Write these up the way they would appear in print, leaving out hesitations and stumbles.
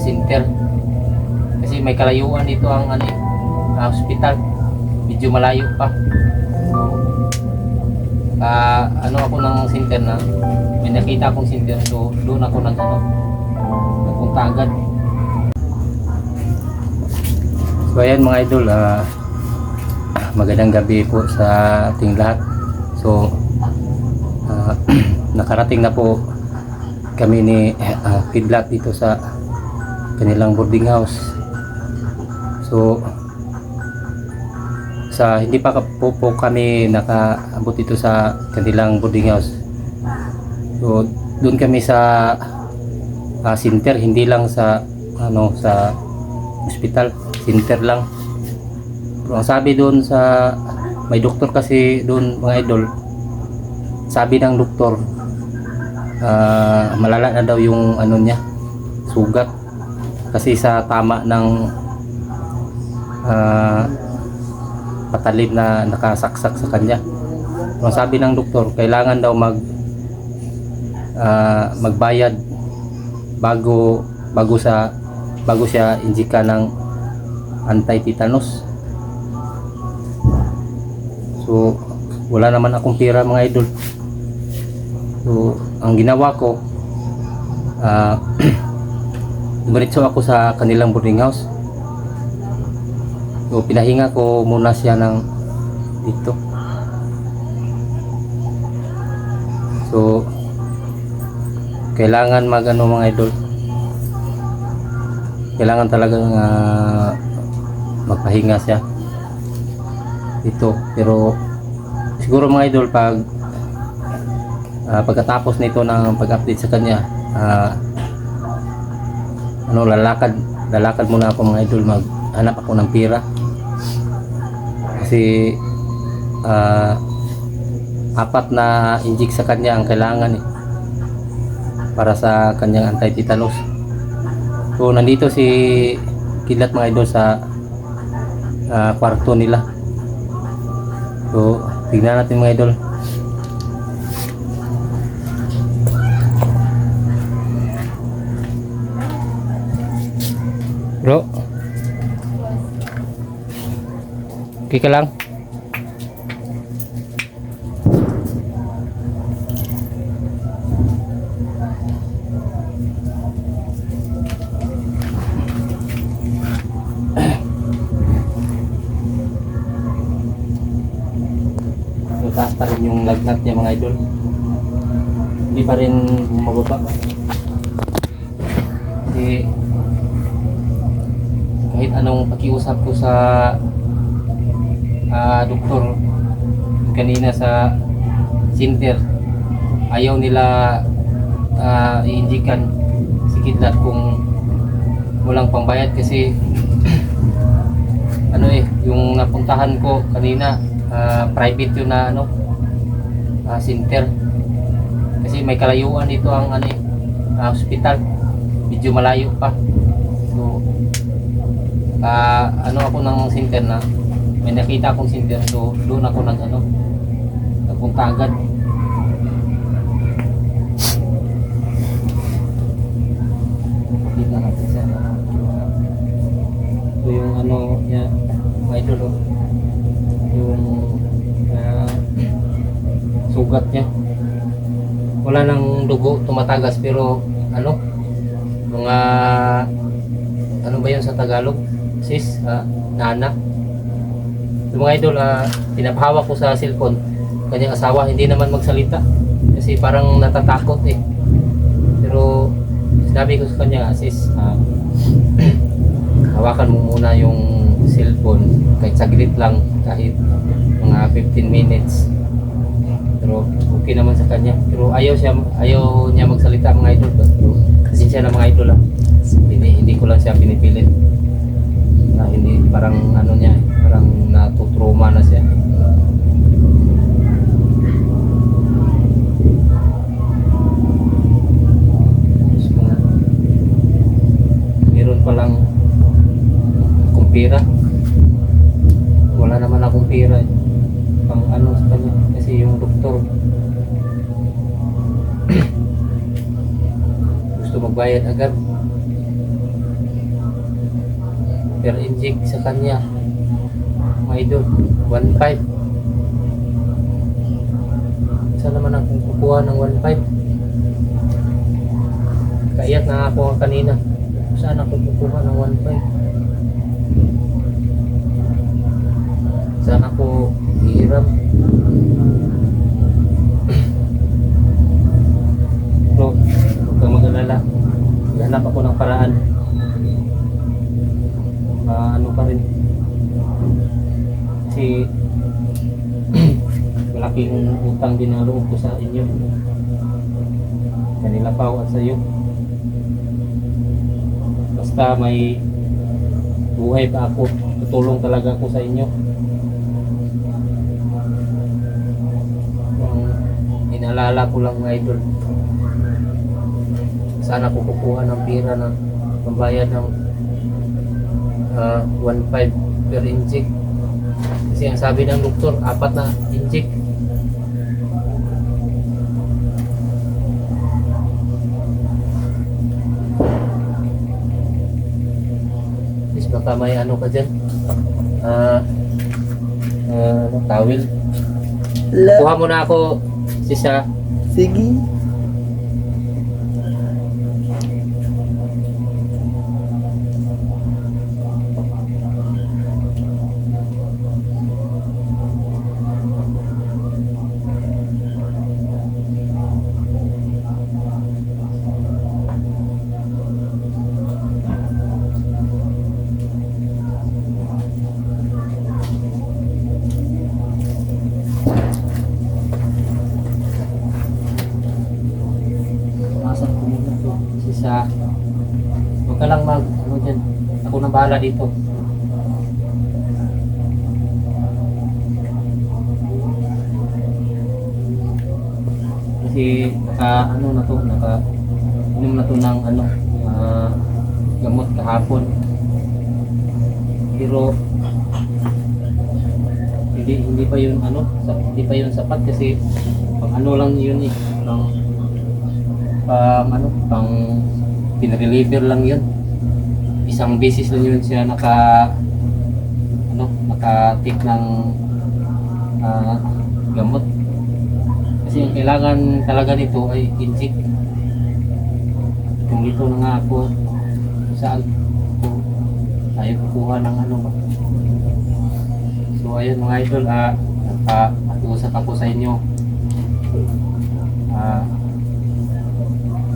center. Kasi may kalayuan dito ang hospital. Medyo malayo pa. So, ano ako ng center na may nakita akong center, so doon ako nagpunta agad. So ayan mga idol, magandang gabi po sa ating lahat. So nakarating na po kami ni Kidlat dito sa kanilang boarding house. So hindi pa po kami nakaabot dito sa kanilang boarding house. So doon kami sa center, hindi lang sa sa hospital, center lang. Pero ang sabi doon sa may doktor kasi doon mga idol, sabi ng doktor malala na daw yung niya, sugat, kasi sa tama ng patalim na nakasaksak sa kanya. Ang sabi ng doktor, kailangan daw magbayad bago siya injika ng anti-tetanus. So wala naman akong pera mga idol. So ang ginawa ko, dumiretso ako sa kanilang boarding house. So pinahinga ko muna siya ng dito. So kailangan mga idol, kailangan talagang magpahinga siya dito. Pero siguro mga idol, pagkatapos nito ng pag-update sa kanya, lalakad muna ako mga idol, maghanap ako ng pera. Kasi 4 na inject sa kanya ang kailangan para sa kanyang anti-tetanus. So nandito si Kidlat mga idol sa kwarto nila. So tignan natin mga idol. Bro, okay ka lang? Taas pa rin yung lagnat niya mga idol, hindi pa rin mababa. Kasi kahit anong pakiusap ko sa doktor kanina sa center, ayaw nila i-injikan si Kidlat kung walang pambayad. Kasi yung napuntahan ko kanina, private yun na center. Kasi may kalayuan dito ang hospital, medyo malayo pa. So ako ng center na may nakita akong center, so doon ako nagpunta agad. Kita natin sa so yung niya mga idol, yung sugat niya, wala nang dugo tumatagas, pero mga ba yun sa Tagalog, sis, nana. So mga idol, pinapahawak ko sa cellphone kanyang asawa, hindi naman magsalita kasi parang natatakot pero sinabi ko sa kanya, sis, hawakan mo muna yung cellphone kahit saglit lang, kahit mga 15 minutes. Pero okay naman sa kanya, pero ayaw niya magsalita mga idol. Pero kasi siya na mga idol, hindi ko lang siya pinipilit. Hindi, parang niya, parang natutrauma na siya. Meron palang akong pera, wala naman akong pera pang sa kanya, kasi yung doktor gusto magbayad agad. per inject sa kanya. Mga idol, 1.5. Saan naman ako kukuha ng 1.5? Kaiyak na ako kanina. Saan ako kukuha ng 1.5? Saan ako hihiram? Bro, huwag kang mag-alala. Hanap ako ng paraan. Ano pa rin. Kasi malaking utang din ang loob ko sa inyo. Kanila pa at sa iyo. Basta may buhay pa ako, tutulong talaga ako sa inyo. Ang inaalala ko lang mga idol, saan ako kukuha ng pira na pambayad ng 1.5 per inject. Kasi ang sabi ng doktor, 4 na inject. Baka may ano ka dyan, tawil. Kuha mo na ako, sisa. Sige. Pumasok ko muna to, sisa. Huwag ka lang ano dyan. Ako na bahala dito. Kasi ano na to, inom na to ng gamot kahapon. Pero hindi pa yun hindi pa yun sapat kasi pang ano lang yun eh. Pang pinreliver lang yun. Isang beses lang yun siya naka-take ng gamot. Kasi ang kailangan talaga nito ay inject. Kung dito na nga ako saan tayo kukuha ng ba. So ayun mga idol, nag-uusap ako sa inyo.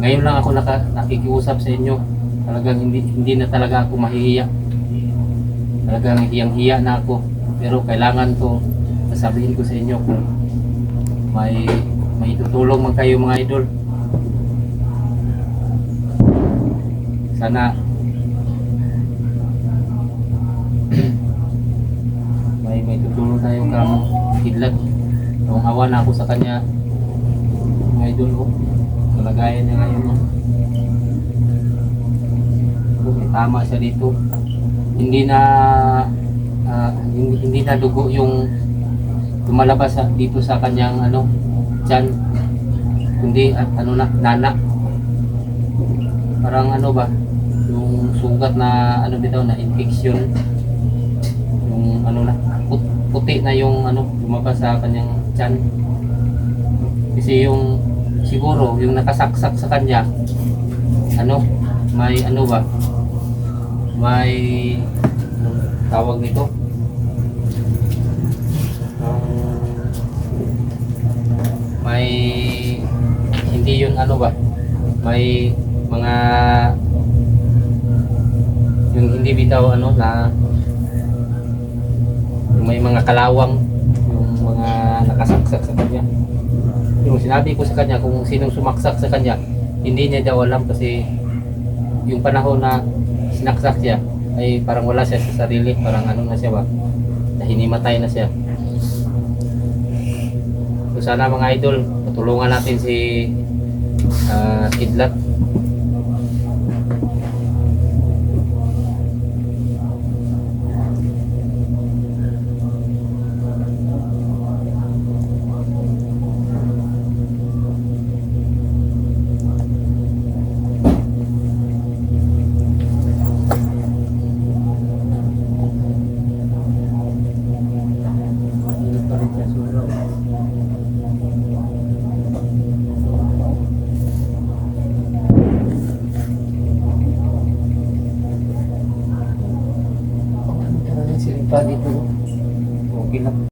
Ngayon lang ako nakikiusap sa inyo. Talagang hindi na talaga ako mahihiya. Talagang hiyang-hiya na ako. Pero kailangan to sasabihin ko sa inyo kung may tutulong man kayo mga idol. Sana may tutulong tayo kang kidlat. Nung awa na ako sa kanya mga idol. Kalagayan niya ngayon. May tama siya dito. Hindi na dugo yung lumalabas dito sa kanyang tiyan, kundi nana. Parang ba, yung sugat na bitaw na infection, yung puti na yung lumabas sa kanyang tiyan. Kasi yung siguro yung nakasaksak sa kanya may may tawag nito, may hindi yun may mga yung hindi bitaw na yung may mga kalawang, yung mga nakasaksak sa kanya. Yung sinabi ko sa kanya kung sinong sumaksak sa kanya, hindi niya daw alam kasi yung panahon na sinaksak siya ay parang wala siya sa sarili, parang na siya ba, hinimatay na siya. So sana mga idol, matulungan natin si Kidlat. pa dito. Okay lang.